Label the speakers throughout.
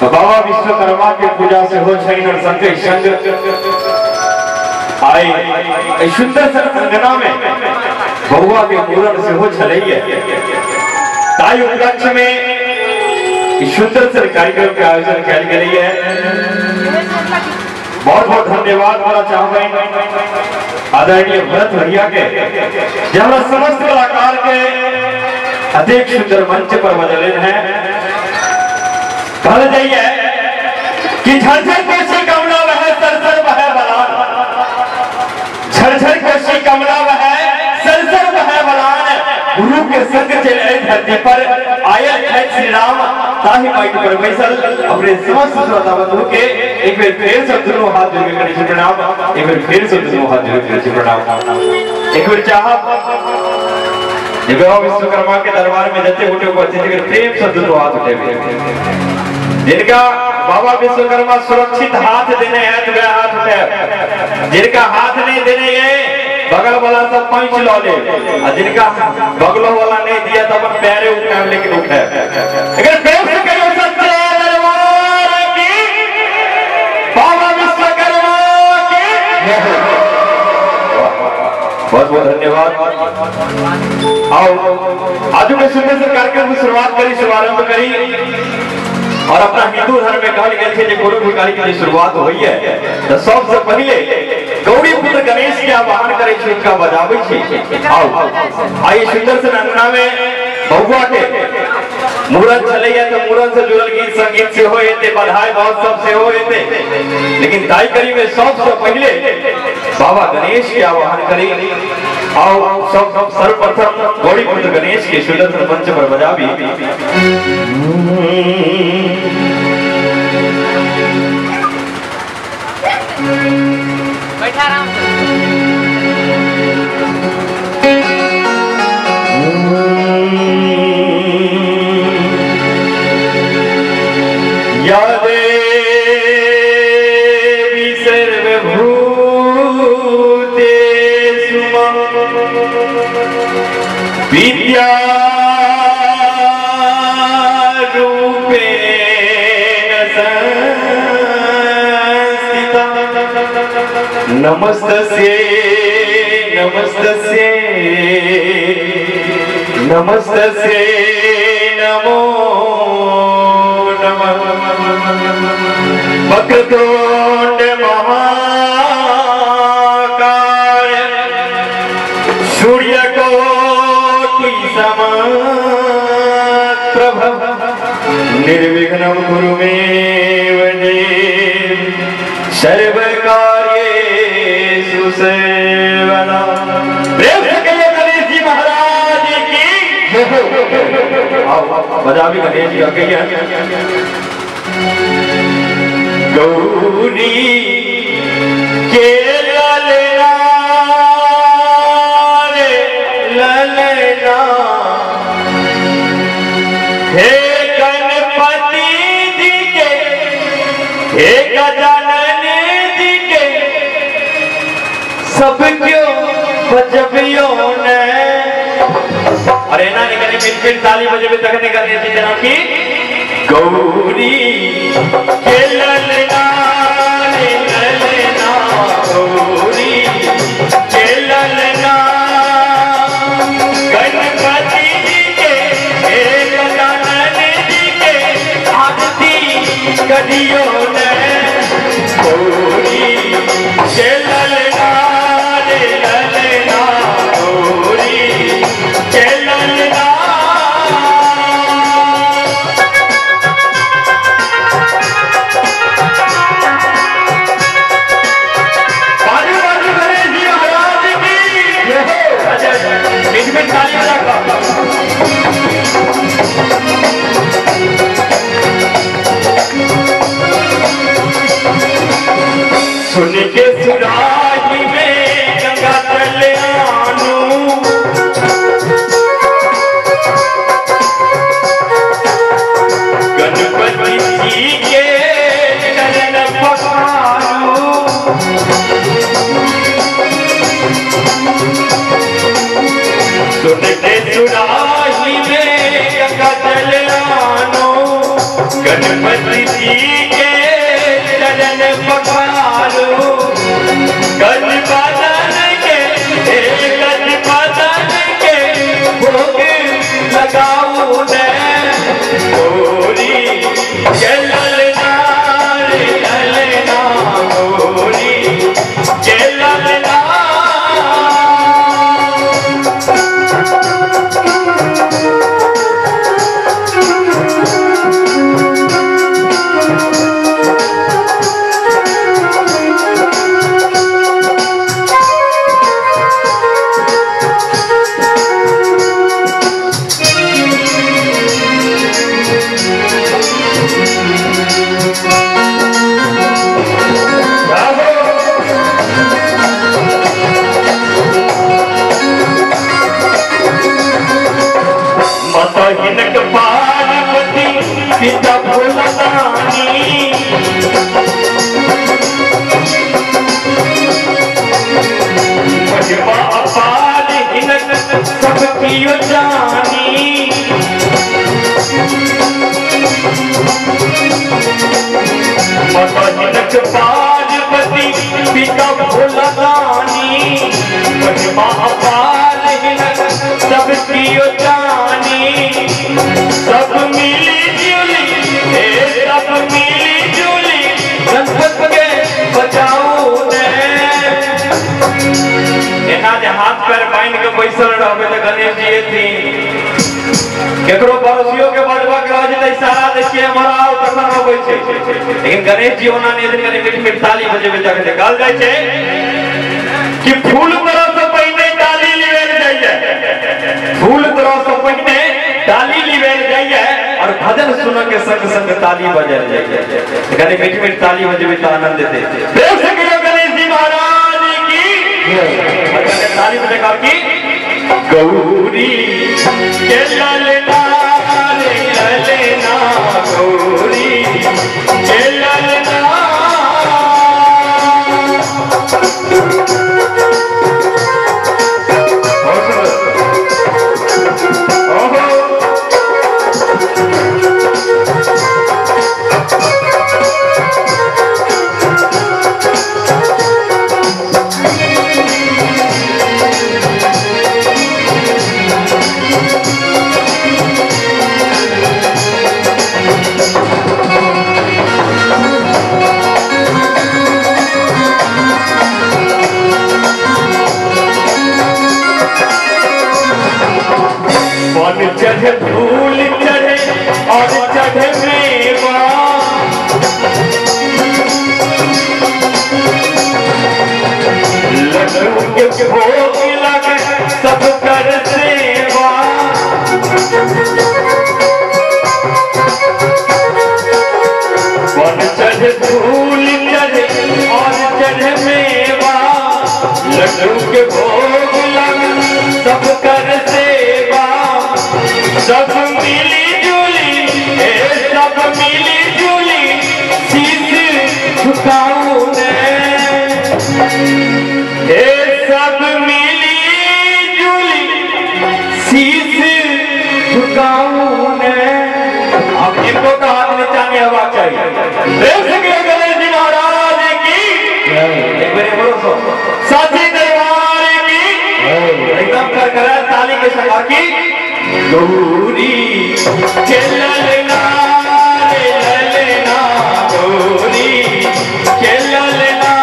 Speaker 1: बाबा विश्वकर्मा के पूजा से हो छई और संगे संग आए सुंदर सन अंगना में बउआ के पूरण से हो छलैया ताई उपलक्ष्य में सुंदर सन कार्यक्रम के आयोजन किया गया है। बहुत बहुत धन्यवाद बोला चाहूंगा आदरणीय भरत भैया के जहाँ समस्त कलाकार के अधिक सुंदर मंच पर बदले हैं। कहा जाइए कि झरझर कोशी कमला वह सरसर वह बलान, झरझर कोशी कमला वह सरसर वह बलान, गुरु के संग चले धरती पर आया है श्री राम ताहि माइट पर बैसल अपने समस्त श्रोता बंधु के एक बार फिर से दोनों हाथ जोड़ कर करी प्रणाम, एक बार फिर से दोनों हाथ जोड़ कर करी प्रणाम। एक बार चाहा जब बाबा विश्वकर्मा के दरबार में जते उठे को अच्छे से प्रेम से दोनों हाथ उठे जिनका बाबा विश्वकर्मा सुरक्षित हाथ देने हैं तो वह हाथ उठे, जिनका हाथ नहीं देने गए बगल वाला सब पंच लो ले, जिनका बगलों वाला नहीं दिया तो अपन पैरे उठाए लेकिन उठे। अगर प्रेम से करो सच्चे दरबार की बाबा विश्वकर्मा की बहुत बहुत धन्यवाद। आओ आज में सुंदर से कार्यक्रम की शुरुआत करी, शुभारंभ करी और अपना हिंदू धर्म में कहल गए थे गुरु भिखारी की शुरुआत हुई है तो सबसे पहले गौरी पुत्र गणेश के आवाहन करे छिका बजावे छी। आओ आइए सुंदर से अंगना में बउआ के मूरन चले तो मूरन से जुड़ल गीत संगीत से होए थे, बधाई महोत्सव से होए थे, लेकिन दाई करी में सबसे पहले बाबा गणेश के आवाहन करी। आओ सब सर्वप्रथम गौरी पुत्र गणेश के सुंदर से मंच पर बजावी। बैठा राम या देवी सर्वभूतेषु विद्या नमस्तस्यै नमस्तस्यै नमस्तस्यै नमो नमः। वक्रतुंड महाकाय सूर्यकोटि समप्रभ निर्विघ्नं कुरु मे देव सर्वकार्येषु सर्वदा। प्रेम से कहिए गणेश जी महाराज की। आओ बजा भी गणेश जी कहिए। गौरी के ललना रे ललना हे गणपति जी के हे गजानन जी के सब क्यों बजबियों ने। अरे ना निकले मिल ताली बजे में तक नहीं करनी थी जनाब की। गौरी के ललना रे ललना गौरी के ललना गणपति जी के हे गजानन जी के आरती करियो ने। गौरी के ललना रे ललना गौरी के ललना। बाजू बाजू गणेश जी महाराज की। बीच में ताली बजा सुन के सुराही में गंगा कल्याणू गणपति जी के चरण पखारू। सुन के सुराही में गंगा कल्याणू गणपति जी के चरण पखारो, गज बदन के भोग लगाओ ने गोरी के ललना रे ललना, गोरी के ललना। हिनक पार्वती पिता भोलानी, महिमा अपार हिनक सबकी जानी। माता हिनक पार्वती पिता भोलानी, महिमा अपार हिनक सबकी जानी। सब मिली जुली सब मिली जुली गणपति के बचाओ ने। एना जे हाथ पैर बांध के बैसल रहबे त गणेश जी थी केकरो पड़ोसियों के बड़वा के रह जते इशारा देखिए हमरा तखन होबै छै, लेकिन गणेश जी ओना ने दिन कने मीठ ताली बजेबे जाके कहल जाय छै कि फूल तरह से पहिने डाली लेवेल जाइए, फूल तरह से पहिने डाली लेवेल जाइए और भजन सुन के संग संग ताली बजाएल जाइए। कने मीठ मीठ ताली बजेबे त आनंद देते। देव से गणेश जी महाराज की और कने ताली बजा कर की गौरी के ललना रे ललना, गौरी के ललना। चढ़े फूल चढ़े और चढ़े मेवा, लड्डू के भोग लगे सब कर सेवा। वन चढ़े फूल चढ़े और चढ़े मेवा, लड्डू के भोग लगे सब कर सेवा। सब मिली जुली सब मिली जुली शीश झुकाओ ने, सब मिली जुली शीश झुकाओ ने। अब इनको का हाथ नीचा नहीं हवा चाहिए। देव से गणेश जी महाराज की एक बार बोलो सो साथी दरबार की एकदम कर ताली के साथ की गौरी के ललना रे ललना, गौरी के ललना।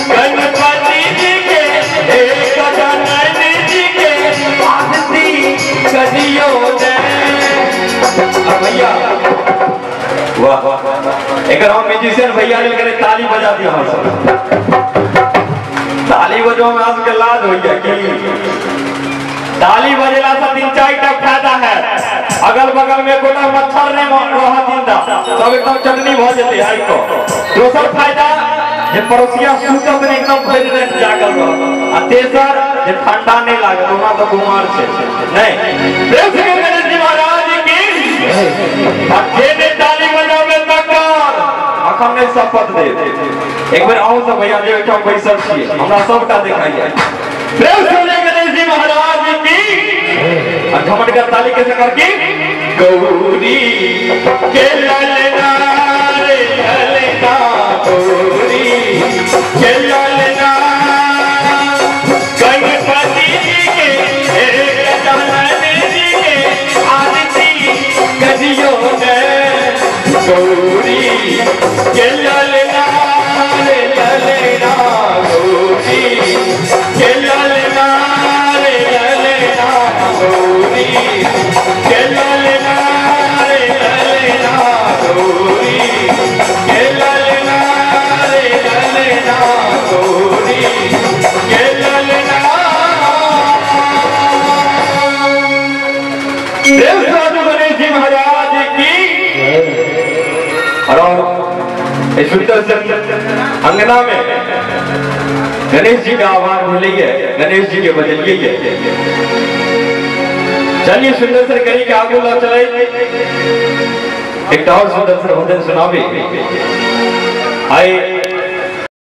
Speaker 1: गणपति जी के गजानन जी के आरती करियो ने। भैया वाह एक म्यूजिशियन भैया लेकर ताली बजा दिया हम सब। ताली बजो में आज के लाद हो गया कि ताली बजेला से 3-4 टा फायदा है। अगल बगल में गोटा मच्छर नहीं रहा जिंदा सब एकदम चटनी भ जेते है को। दोसर फायदा जे पड़ोसिया सुतत ने एकदम भरि रात जागल रह। आ तेसर जे ठंडा नहीं लागत ओना तो बीमार छे नहीं। देव से गणेश जी महाराज की जे ने ताली बजावे तकर अखन ने शपथ दे। एक बार आओ सब भैया जे बैठा बैसल छिए हमरा सबटा देखाइए। देव से गणेश जी महाराज की घमंड कर ताली कैसे करके गौरी के ललना रे ललना गौरी के ललना गणपति जी के गजानन जी के आरती करियो ने गौरी के ललना रे ललना गौरी के ललना रे ललना गौरी के ललना रे ललना गौरी के ललना रे ललना गौरी के ललना। देव साधु गणेश जी महाराज की। और इस सुंदर अंगना में गणेश जी का आह्वान मिलेंगे, गणेश जी के बदलिए। चलिए सुंदर सर कहीं क्या बोला चले एक और सुंदर सर भजन सुनावे। आए